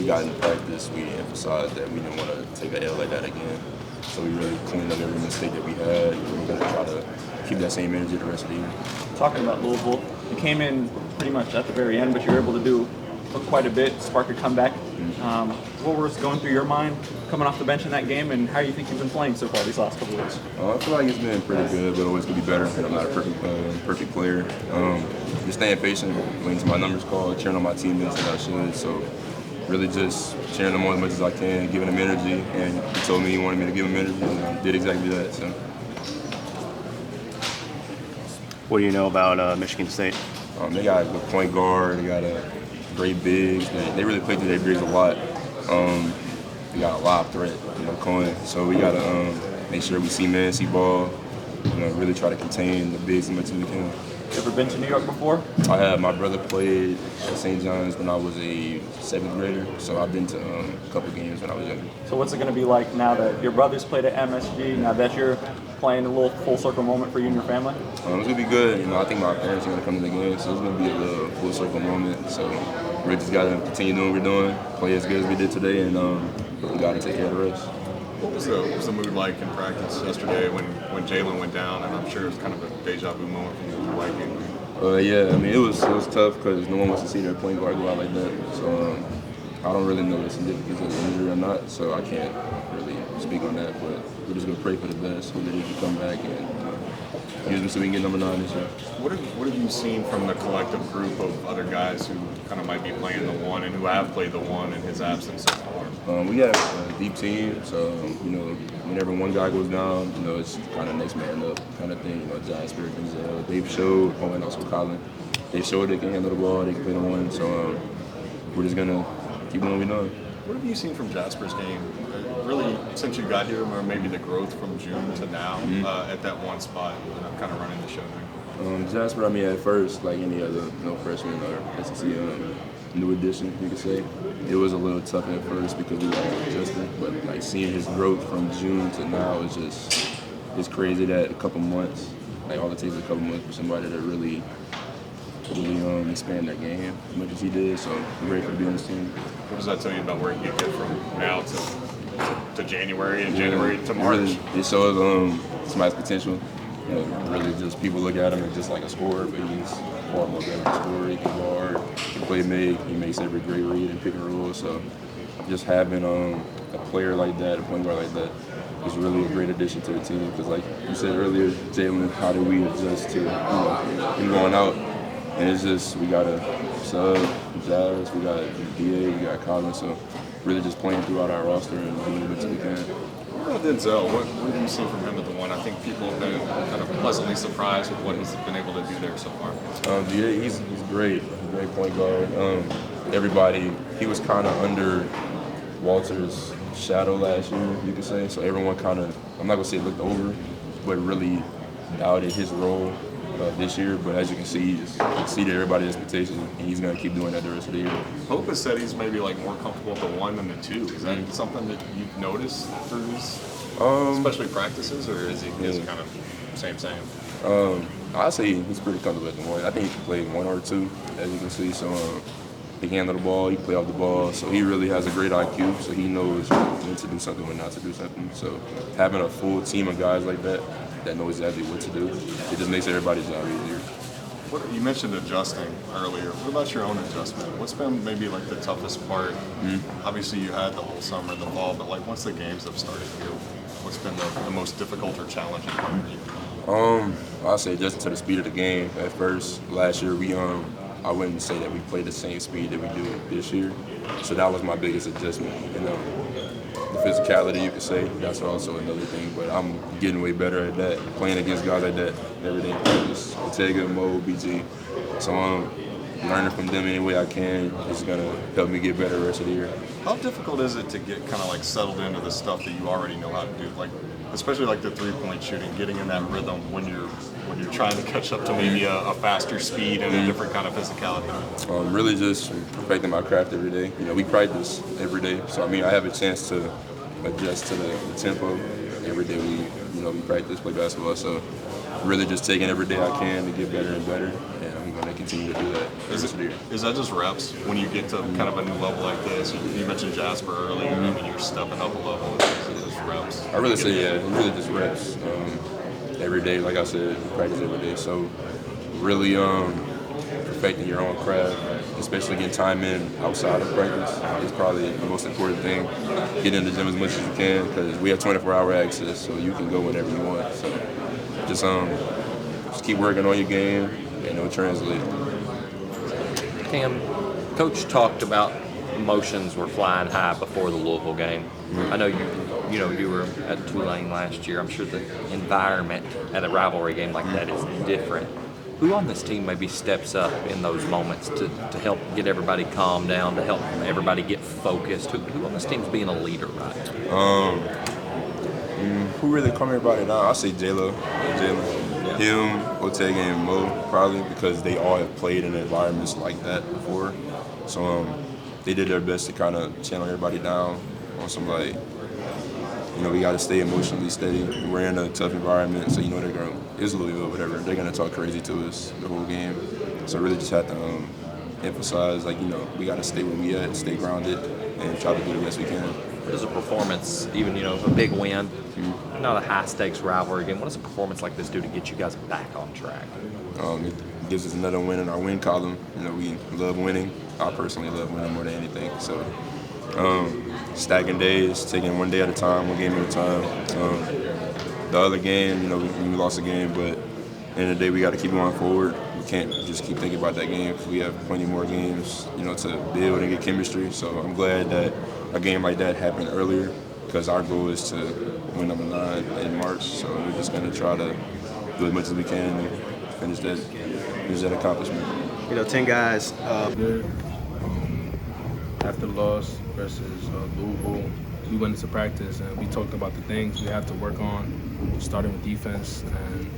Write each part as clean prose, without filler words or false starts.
we got into practice, we emphasized that we didn't want to take an L like that again. So we really cleaned up every mistake that we had. We're going to try to keep that same energy the rest of the year. Talking about Louisville, you came in pretty much at the very end, but you were able to do quite a bit, spark a comeback. What was going through your mind coming off the bench in that game, and how you think you've been playing so far these last couple of weeks? I feel like it's been pretty good, but always could be better. And I'm not a perfect player. Just staying patient, waiting till my numbers called, cheering on my teammates as I should. So really just cheering them on as much as I can, giving them energy. And he told me he wanted me to give him energy, and I did exactly that. So. What do you know about Michigan State? They got a point guard. They got a great bigs. They really play through their bigs a lot. We got a lob threat, Cohen. So we got to make sure we see man, see ball, really try to contain the bigs as much as we can. You ever been to New York before? I have. My brother played at St. John's when I was a 7th grader, so I've been to a couple games when I was younger. So what's it going to be like now that your brothers played at MSG, now that you're playing a little full circle moment for you and your family? It's going to be good. I think my parents are going to come to the game, so it's going to be a little full circle moment. So we just got to continue doing what we're doing, play as good as we did today, and we got to take care of the rest. What was the mood like in practice yesterday when Jalen went down? And I'm sure it was kind of a deja vu moment from the White game. Yeah, it was tough because no one wants to see their point guard go out like that. So I don't really know the significance of the injury or not, so I can't really speak on that. But we're just gonna pray for the best, hope that he can come back and use him so we can get number 9 this year. What have you seen from the collective group of other guys who kind of might be playing the 1 and who have played the 1 in his absence so far? We have a deep team, so whenever one guy goes down, it's kind of next man up kind of thing. Jasper, Denzel, they've showed, and also Colin, they showed they can handle the ball, they can play the 1. So we're just gonna keep doing what we know. What have you seen from Jasper's game? Really, since you got here, or maybe the growth from June to now at that one spot, kind of running the show there? Jasper, at first, like any other freshman or SEC new addition, you could say, it was a little tough at first because we were adjusting. But seeing his growth from June to now is it's crazy that a couple months, all it takes is a couple months for somebody to really expand their game as much as he did. So I'm ready for to be on this team. What does that tell you about where he can get from now to January and January to March? Really, it shows somebody's potential. Really just people look at him as just like a scorer, but he's far more better than a scorer. He can guard, he can play make, he makes every great read and pick and roll. So just having a player like that, a point guard like that, is really a great addition to the team. Because like you said earlier, Jalen, how do we adjust to him going out? And it's just we got a sub, Jazz, we got DA, we got Colin. So really just playing throughout our roster and doing what we can. What about Denzel? What have you seen from him at the 1? I think people have been kind of pleasantly surprised with what he's been able to do there so far. He's great. Great point guard. Everybody, he was kind of under Walter's shadow last year, you could say. So everyone kind of, I'm not going to say looked over, but really doubted his role this year. But as you can see, he's exceeded everybody's expectations, and he's going to keep doing that the rest of the year. Hope has said he's maybe more comfortable with the 1 than the 2. Is that something that you've noticed through these, especially practices, or is he kind of same? I'd say he's pretty comfortable at the 1. I think he can play 1 or 2, as you can see. So he can handle the ball, he can play off the ball. So he really has a great IQ, so he knows when to do something, when not to do something. So having a full team of guys like that know exactly what to do, it just makes everybody's job easier. You mentioned adjusting earlier. What about your own adjustment? What's been maybe the toughest part? Obviously, you had the whole summer, the fall, but once the games have started here, what's been the most difficult or challenging part for you? I'll say adjusting to the speed of the game. At first, last year, I wouldn't say that we played the same speed that we do this year. So that was my biggest adjustment. The physicality, you could say, that's also another thing. But I'm getting way better at that, playing against guys like that every day. Just Ortega, Mo, BG. So I'm learning from them any way I can. It's going to help me get better the rest of the year. How difficult is it to get kind of settled into the stuff that you already know how to do? Especially the 3-point shooting, getting in that rhythm when you're trying to catch up to maybe a faster speed and a different kind of physicality? Really just perfecting my craft every day. We practice every day, so I have a chance to adjust to the tempo every day. We practice, play basketball, so really just taking every day I can to get better and better, and I'm going to continue to do that. Is that just reps when you get to kind of a new level like this? You mentioned Jasper earlier. I mean, you're stepping up a level. Is it just reps? I really say, yeah, it's really just reps. Every day, like I said, practice every day. So really perfecting your own craft, especially getting time in outside of practice, is probably the most important thing. Get in the gym as much as you can because we have 24-hour access, so you can go whenever you want. So just keep working on your game, and it'll translate. Kam, Coach talked about emotions were flying high before the Louisville game. I know you were at Tulane last year. I'm sure the environment at a rivalry game like that is different. Who on this team maybe steps up in those moments to help get everybody calmed down, to help everybody get focused? Who on this team's being a leader right now? Who really coming about it now? I say Jalen. Yeah. Him, Ortega, and Mo, probably, because they all have played in environments like that before. So they did their best to kind of channel everybody down on some, like, we got to stay emotionally steady. We're in a tough environment, so they're going to, it's Louisville, whatever, they're going to talk crazy to us the whole game. So really just have to emphasize, we got to stay where we at, stay grounded, and try to do the best we can. What is a performance, even, a big win, not a high-stakes rivalry game, what does a performance like this do to get you guys back on track? It gives us another win in our win column. We love winning. I personally love winning more than anything. So stacking days, taking one day at a time, one game at a time. The other game, we lost a game, but at the end of the day, we got to keep going forward. We can't just keep thinking about that game because we have plenty more games, to build and get chemistry. So I'm glad that a game like that happened earlier because our goal is to win number 9 in March. So we're just going to try to do as much as we can and finish that accomplishment. 10 guys. Good. After the loss versus Louisville, we went into practice and we talked about the things we have to work on, starting with defense, and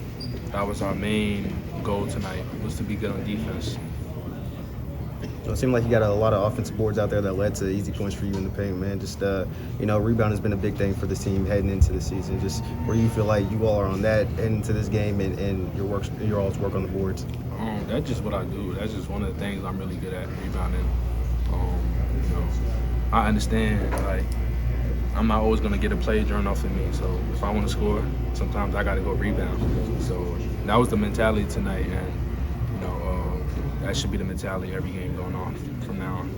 that was our main goal tonight, was to be good on defense. So it seemed like you got a lot of offensive boards out there that led to easy points for you in the paint, man. Just, rebound has been a big thing for this team heading into the season. Just where you feel like you all are on that into this game and your all's work on the boards. That's just what I do. That's just one of the things I'm really good at, rebounding. I understand, I'm not always going to get a play drawn off of me. So if I want to score, sometimes I got to go rebound. So that was the mentality tonight, and that should be the mentality every game going on from now on.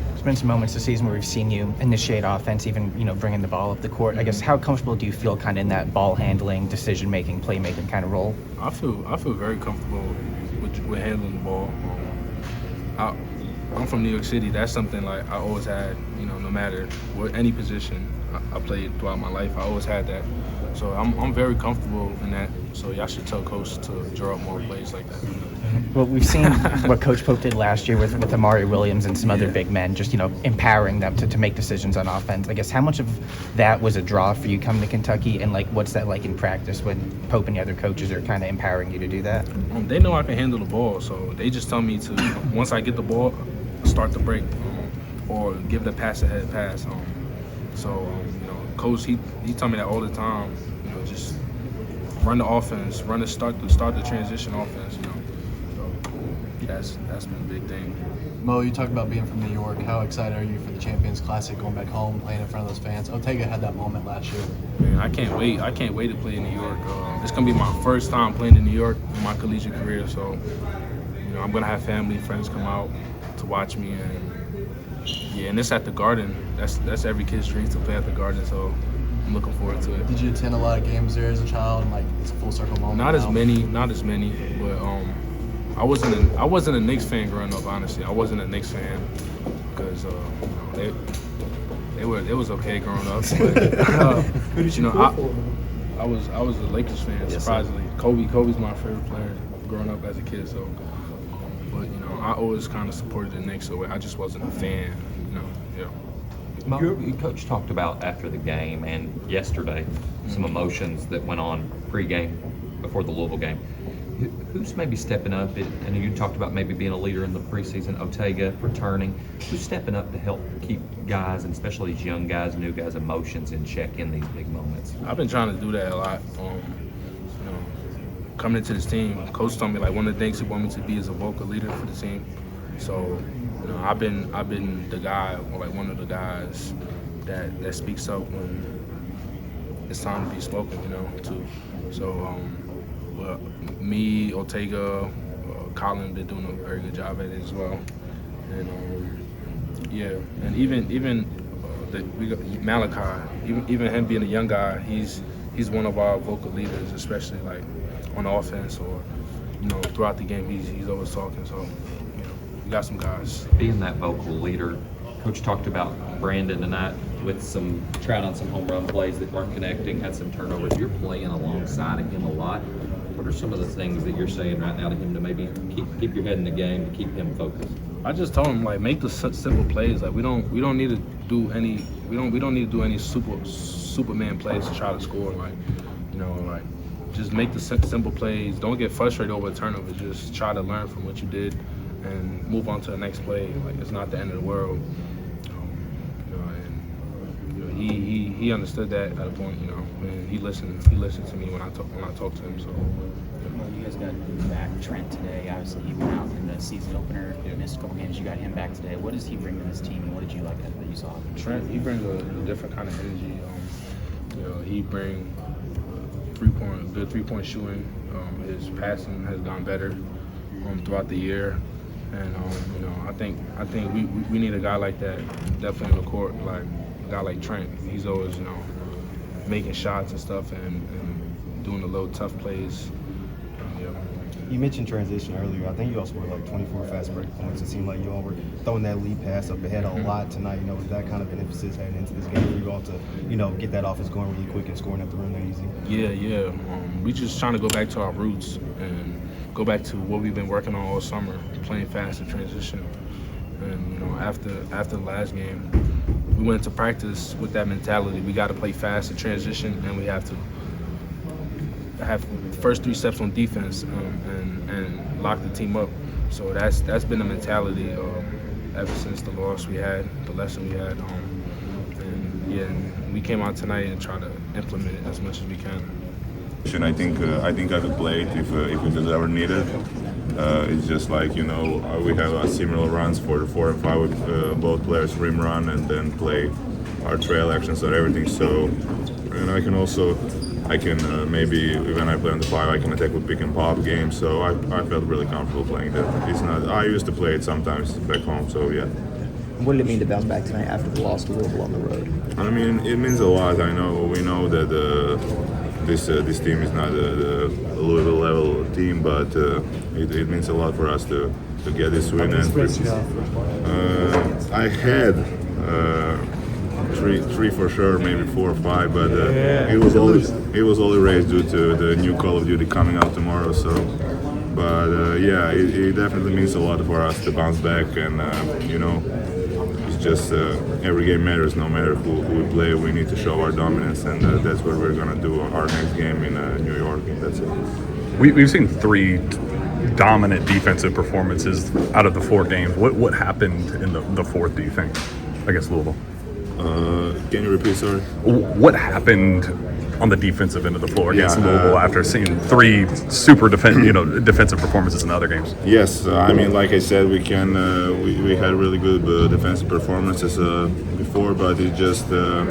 There's been some moments this season where we've seen you initiate offense, even bringing the ball up the court. I guess how comfortable do you feel kind of in that ball handling, decision making, playmaking kind of role? I feel very comfortable with handling the ball. I'm from New York City. That's something I always had. No matter what any position I played throughout my life, I always had that. So I'm very comfortable in that. So y'all should tell Coach to draw up more plays like that. Well, we've seen what Coach Pope did last year with Andrija Williams and some other big men, just empowering them to make decisions on offense. I guess how much of that was a draw for you coming to Kentucky, and what's that like in practice when Pope and the other coaches are kind of empowering you to do that? They know I can handle the ball, so they just tell me to once I get the ball, start the break or give the pass ahead pass. Coach he told me that all the time. Just run the offense, start the transition offense. So that's been a big thing. Mo, you talked about being from New York. How excited are you for the Champions Classic, going back home, playing in front of those fans? Ortega had that moment last year. Man, I can't wait. I can't wait to play in New York. It's gonna be my first time playing in New York in my collegiate career. So, I'm gonna have family, friends come out to watch me, and it's at the Garden. That's every kid's dream to play at the Garden. So I'm looking forward to it. Did you attend a lot of games there as a child, and it's a full circle moment? Not as many, but I wasn't a Knicks fan growing up. Honestly, I wasn't a Knicks fan because it was okay growing up. But Who did you root for? I was a Lakers fan. Surprisingly, Kobe's my favorite player growing up as a kid. So, but I always kind of supported the Knicks, so I just wasn't a fan. Your coach talked about after the game and yesterday some emotions that went on pre-game before the Louisville game. Who's maybe stepping up? And you talked about maybe being a leader in the preseason, Ortega returning. Who's stepping up to help keep guys, and especially these young guys, new guys' emotions in check in these big moments? I've been trying to do that a lot. coming into this team, Coach told me like one of the things he wanted me to be is a vocal leader for the team. So, I've been the guy, or like one of the guys that speaks up when it's time to be spoken, too. So, me, Ortega, Colin been doing a very good job at it as well, and and even we got Malachi, even him being a young guy, he's one of our vocal leaders, especially like on offense or throughout the game. He's always talking. So we got some guys. Being that vocal leader, Coach talked about Brandon tonight with some tried on some home run plays that weren't connecting, had some turnovers. You're playing alongside of him a lot. What are some of the things that you're saying right now to him to maybe keep your head in the game, to keep him focused? I just told him like make the simple plays. Like we don't need to do any Superman plays to try to score. Like just make the simple plays. Don't get frustrated over a turnover. Just try to learn from what you did and move on to the next play. Like it's not the end of the world. He understood that at a point, and he listened to me when I talked to him. So. Well, you guys got back Trent today. Obviously, he went out in the season opener, missed a couple games. You got him back today. What does he bring to this team, and what did you like that you saw? Trent, he brings a different kind of energy. He brings good three-point shooting. His passing has gone better throughout the year, and I think we need a guy like that definitely on the court, like a guy like Trent. He's always making shots and stuff and doing the little tough plays. You mentioned transition earlier. I think you all scored like 24 fast break points. It seemed like you all were throwing that lead pass up ahead a lot tonight. Was that kind of an emphasis heading into this game for you all to, get that offense going really quick and scoring at the rim that easy? Yeah. We just trying to go back to our roots and go back to what we've been working on all summer, playing fast and transition. And after the last game, we went into practice with that mentality. We got to play fast and transition, and we have to have the first 3 steps on defense and lock the team up. So that's been the mentality ever since the loss we had, the lesson we had. And we came out tonight and tried to implement it as much as we can. I think I could play it if it was ever needed. It's just like we have similar runs for the 4 and 5 with both players rim run and then play our trail actions and everything. So and I can maybe when I play on the 5 I can attack with pick and pop games. So I felt really comfortable playing that. It's not. I used to play it sometimes back home. So yeah. What did it mean to bounce back tonight after the loss to Louisville on the road? I mean, it means a lot. We know that this team is not a Louisville level team, but it means a lot for us to get this win. And I had three for sure, maybe 4 or 5, but it was only raised due to the new Call of Duty coming out tomorrow. So, but it definitely means a lot for us to bounce back, and it's just every game matters. No matter who we play, we need to show our dominance, and that's what we're gonna do our next game in New York. That's it. We've seen 3 dominant defensive performances out of the 4 games. What happened in the 4th, do you think, against Louisville? Can you repeat, sorry? What happened on the defensive end of the floor against Louisville after seeing 3 super defensive performances in the other games? Yes, I mean, like I said, we had really good defensive performances before, but it just there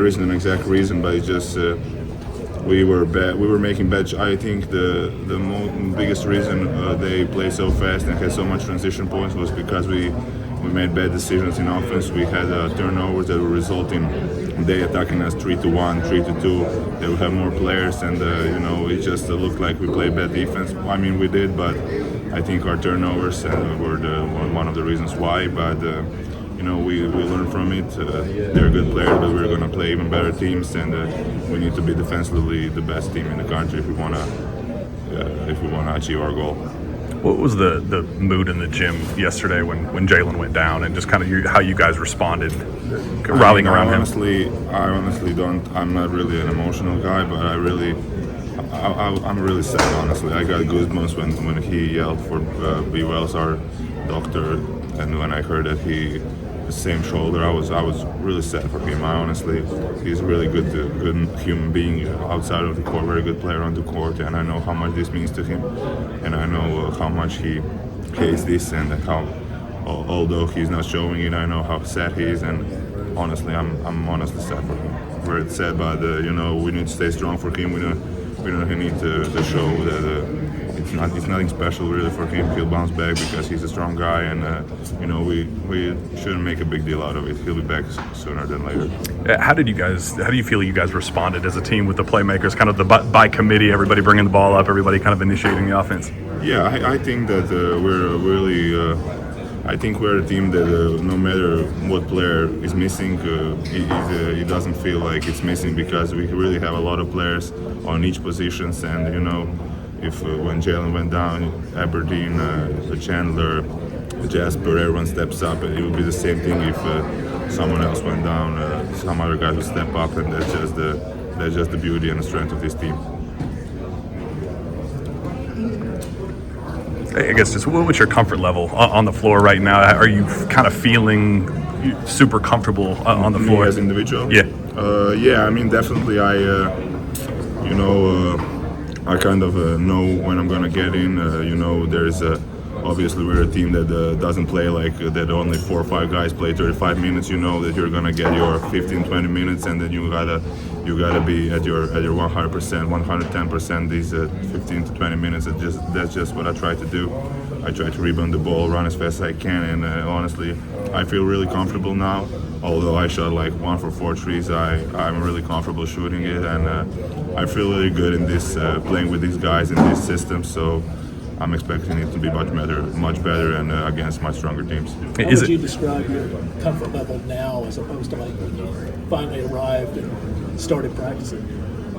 isn't an exact reason, but it just we were making bad. I think the biggest reason they played so fast and had so much transition points was because we made bad decisions in offense. We had turnovers that would result in they attacking us 3-1, 3-2. They would have more players, and it just looked like we played bad defense. I mean, we did, but I think our turnovers were one of the reasons why. But we learned from it. They're good players, but we're going to play even better teams, and we need to be defensively the best team in the country if we want to achieve our goal. What was the mood in the gym yesterday when Jalen went down, and just kind of how you guys responded, rallying around him? I honestly don't. I'm not really an emotional guy, but I'm really sad. Honestly, I got goosebumps when he yelled for B. Wells, our doctor, and when I heard that he the same shoulder. I was really sad for him. He's a really good human being outside of the court, very good player on the court, and I know how much this means to him, and I know how much he hates this, and how although he's not showing it, I know how sad he is, and honestly, I'm honestly sad for him. Very sad, but we need to stay strong for him. We don't need to show that. It's nothing special really for him. He'll bounce back because he's a strong guy, and we shouldn't make a big deal out of it. He'll be back sooner than later. How do you feel you guys responded as a team with the playmakers, kind of the by committee, everybody bringing the ball up, everybody kind of initiating the offense? Yeah, I think that we're really. I think we're a team that no matter what player is missing, it doesn't feel like it's missing because we really have a lot of players on each positions, and if when Jalen went down, Aberdeen, Chandler, Jasper, everyone steps up. It would be the same thing if someone else went down. Some other guys would step up, and that's just the beauty and the strength of this team. I guess just what's your comfort level on the floor right now? Are you kind of feeling super comfortable on the floor? Me as an individual? Yeah. Yeah, I mean, definitely I kind of know when I'm going to get in. There's obviously we're a team that doesn't play like that only 4 or 5 guys play 35 minutes. You know that you're going to get your 15-20 minutes, and then you gotta be at your 100%, 110% these 15 to 20 minutes. That's just what I try to do. I try to rebound the ball, run as fast as I can, and honestly, I feel really comfortable now. Although I shot like 1 for 4 threes, I'm really comfortable shooting it, and I feel really good in this playing with these guys in this system. So I'm expecting it to be much better, and against much stronger teams. How would you describe your comfort level now as opposed to like when you finally arrived and started practicing?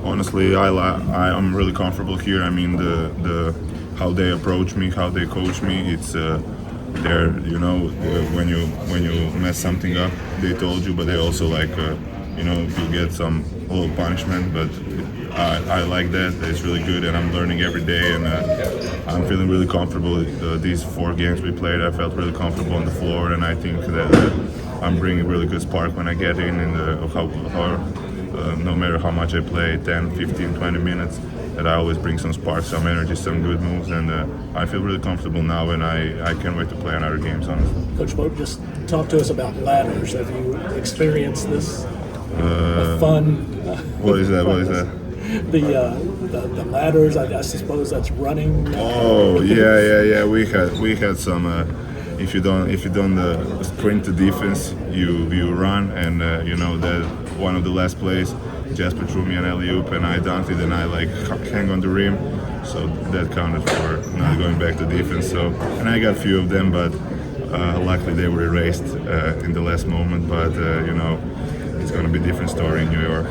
Honestly, I'm really comfortable here. I mean, the how they approach me, how they coach me, it's when you mess something up, they told you, but they also you get some little punishment, but I like that. It's really good, and I'm learning every day, and I'm feeling really comfortable. These 4 games we played, I felt really comfortable on the floor, and I think that I'm bringing a really good spark when I get in, no matter how much I play, 10, 15, 20 minutes, that I always bring some spark, some energy, some good moves, and I feel really comfortable now, and I can't wait to play another games, honestly. Coach Boat, just talk to us about ladders. Have you experienced this fun? What is that? What is that? The ladders, I suppose that's running. Oh yeah. We had some. If you don't sprint to defense, you run, and that one of the last plays, Jasper threw me an alley-oop and I dunked it, and I hang on the rim, so that counted for not going back to defense. So, and I got a few of them, but luckily they were erased in the last moment. But it's going to be a different story in New York.